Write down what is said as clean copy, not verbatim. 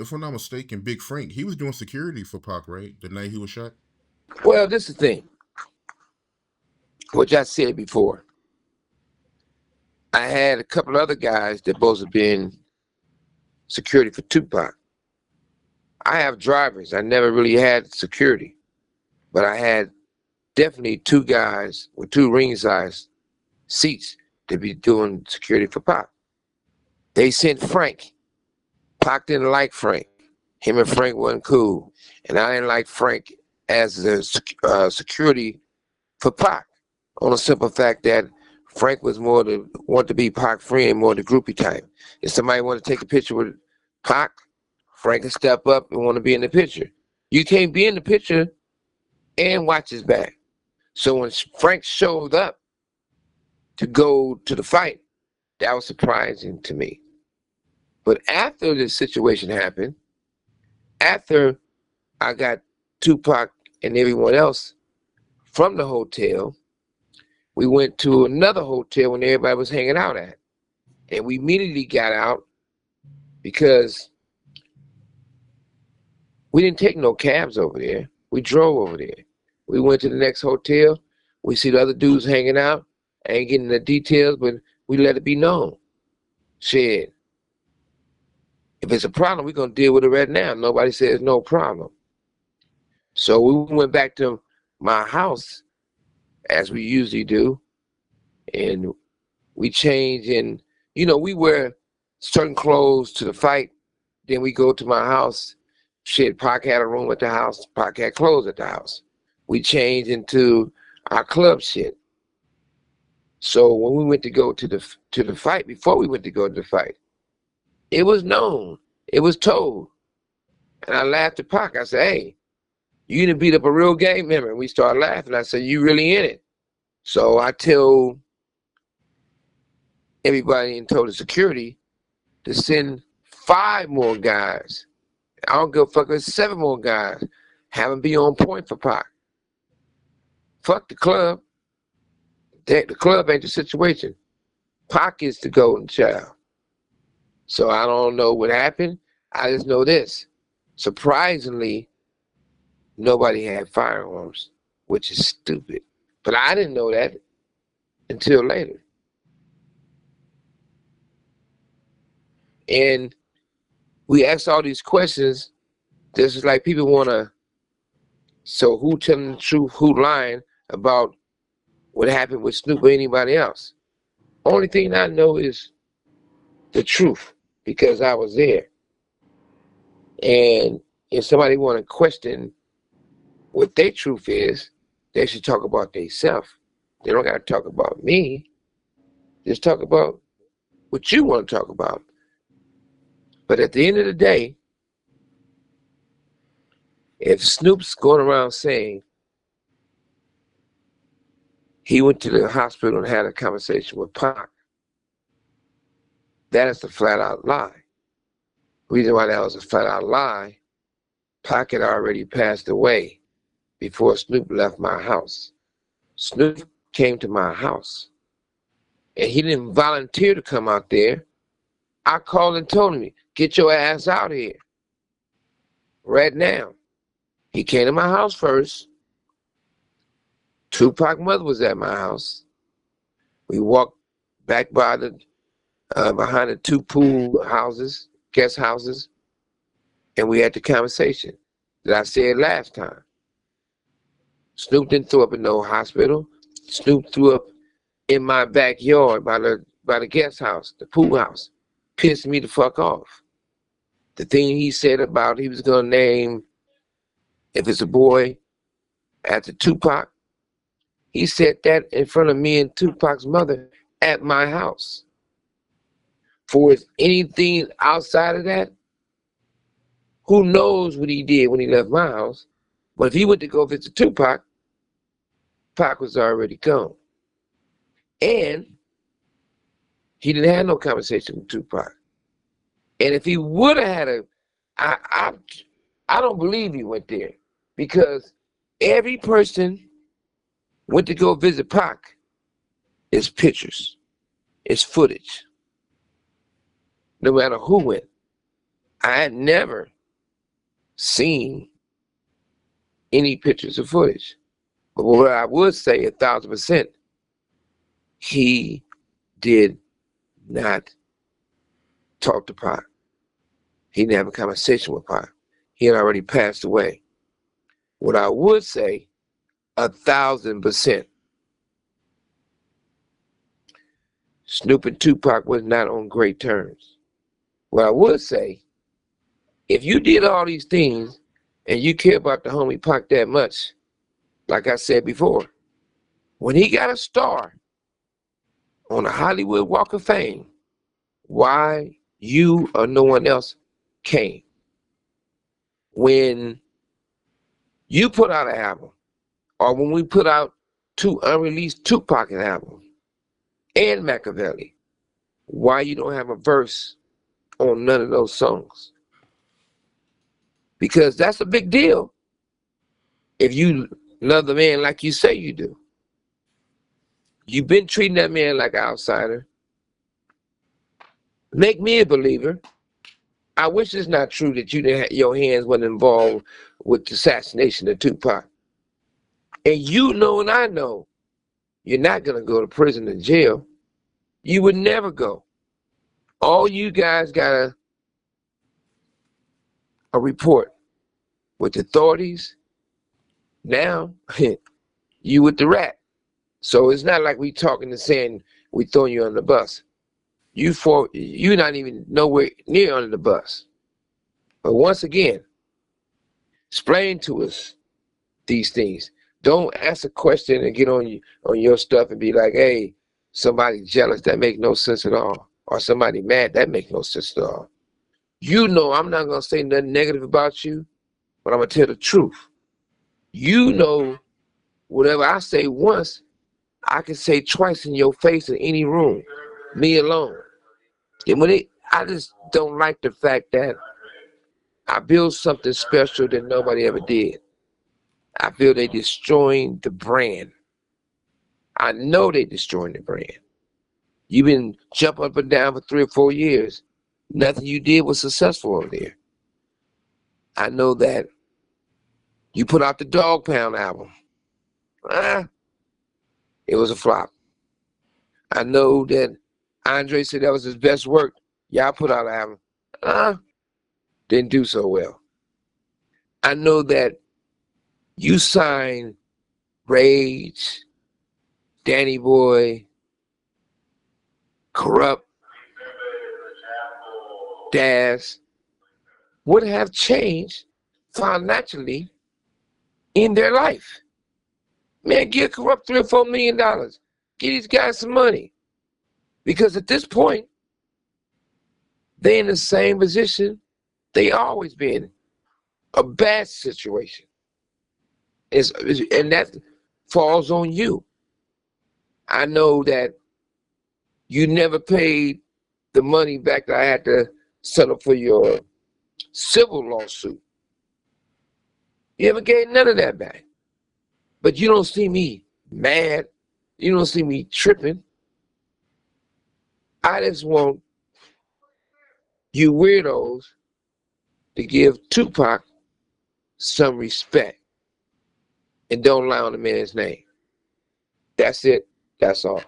if I'm not mistaken, Big Frank, he was doing security for Pac, right? The night he was shot. Well, this is the thing, which I said before. I had a couple other guys that both have been security for Tupac. I have drivers. I never really had security, but I had definitely two guys with two ring size seats to be doing security for Pac. They sent Frank. Pac didn't like Frank. Him and Frank wasn't cool, and I didn't like Frank as the security for Pac. On the simple fact that Frank was more to want to be Pac friend, more the groupie type. If somebody want to take a picture with Pac, Frank can step up and want to be in the picture. You can't be in the picture and watch his back. So when Frank showed up to go to the fight, that was surprising to me. But after this situation happened, after I got Tupac and everyone else from the hotel, we went to another hotel when everybody was hanging out at. And we immediately got out because we didn't take no cabs over there. We drove over there. We went to the next hotel. We see the other dudes hanging out. I ain't getting the details, but we let it be known. Shit. If it's a problem, we're going to deal with it right now. Nobody says no problem. So we went back to my house, as we usually do, and we changed, and, you know, we wear certain clothes to the fight. Then we go to my house. Shit, Pac had a room at the house. Pac had clothes at the house. We changed into our club shit. So when we went to go to the fight, before we went to go to the fight, it was known. It was told. And I laughed at Pac. I said, hey, you done beat up a real gang member. And we started laughing. I said, you really in it? So I told everybody and told the security to send 5 more guys. I don't give a fuck if 7 more guys. Have them be on point for Pac. Fuck the club. The club ain't the situation. Pac is the golden child. So I don't know what happened. I just know this. Surprisingly, nobody had firearms, which is stupid. But I didn't know that until later. And we asked all these questions. This is like people want to, so who telling the truth, who lying about what happened with Snoop or anybody else? Only thing I know is the truth, because I was there. And if somebody want to question what their truth is, they should talk about themselves. They don't got to talk about me. Just talk about what you want to talk about. But at the end of the day, if Snoop's going around saying he went to the hospital and had a conversation with Pac, that is a flat out lie. The reason why that was a flat out lie, Pac had already passed away before Snoop left my house. Snoop came to my house, and he didn't volunteer to come out there. I called and told him, get your ass out here right now. He came to my house first. Tupac's mother was at my house. We walked back by the behind the 2 pool houses, guest houses, and we had the conversation that I said last time. Snoop didn't throw up in no hospital. Snoop threw up in my backyard by the guest house, the pool house. Pissed me the fuck off. The thing he said about he was gonna name, if it's a boy, after Tupac, he said that in front of me and Tupac's mother at my house. For anything outside of that, who knows what he did when he left my house? But if he went to go visit Tupac, Pac was already gone. And he didn't have no conversation with Tupac. And if he would have had I don't believe he went there, because every person went to go visit Pac. It's pictures. It's footage. No matter who went. I had never seen any pictures or footage. But what I would say 1,000%, he did not talk to Pac. He didn't have a conversation with Pac. He had already passed away. What I would say 1,000%, Snoop and Tupac was not on great terms. What I would say, if you did all these things and you care about the homie Pac that much, like I said before, when he got a star on the Hollywood Walk of Fame, why you or no one else came? When you put out an album, or when we put out 2 unreleased Tupac albums and Machiavelli, why you don't have a verse on none of those songs? Because that's a big deal if you love the man like you say you do. You've been treating that man like an outsider. Make me a believer. I wish it's not true that you didn't have, your hands weren't involved with the assassination of Tupac. And you know and I know you're not going to go to prison or jail. You would never go. All you guys got a report with the authorities. Now, you with the rat. So it's not like we talking and saying we throwing you on the bus. You're not even nowhere near under the bus. But once again, explain to us these things. Don't ask a question and get on your stuff and be like, hey, somebody jealous, that make no sense at all. Or somebody mad, that make no sense at all. You know I'm not going to say nothing negative about you, but I'm going to tell the truth. You know whatever I say once, I can say twice in your face in any room, me alone. And I just don't like the fact that I build something special that nobody ever did. I feel they destroying the brand. I know they destroying the brand. You've been jumping up and down for 3 or 4 years. Nothing you did was successful over there. I know that you put out the Dog Pound album. It was a flop. I know that Andre said that was his best work. Y'all put out an album. Didn't do so well. I know that you signed Rage, Danny Boy, Corrupt, Daz would have changed financially in their life. Man, give Corrupt $3 or $4 million. Give these guys some money. Because at this point, they're in the same position they always been. A bad situation. And that falls on you. I know that you never paid the money back that I had to settle for your civil lawsuit. You never gave none of that back. But you don't see me mad. You don't see me tripping. I just want you weirdos to give Tupac some respect and don't lie on the man's name. That's it. That's all.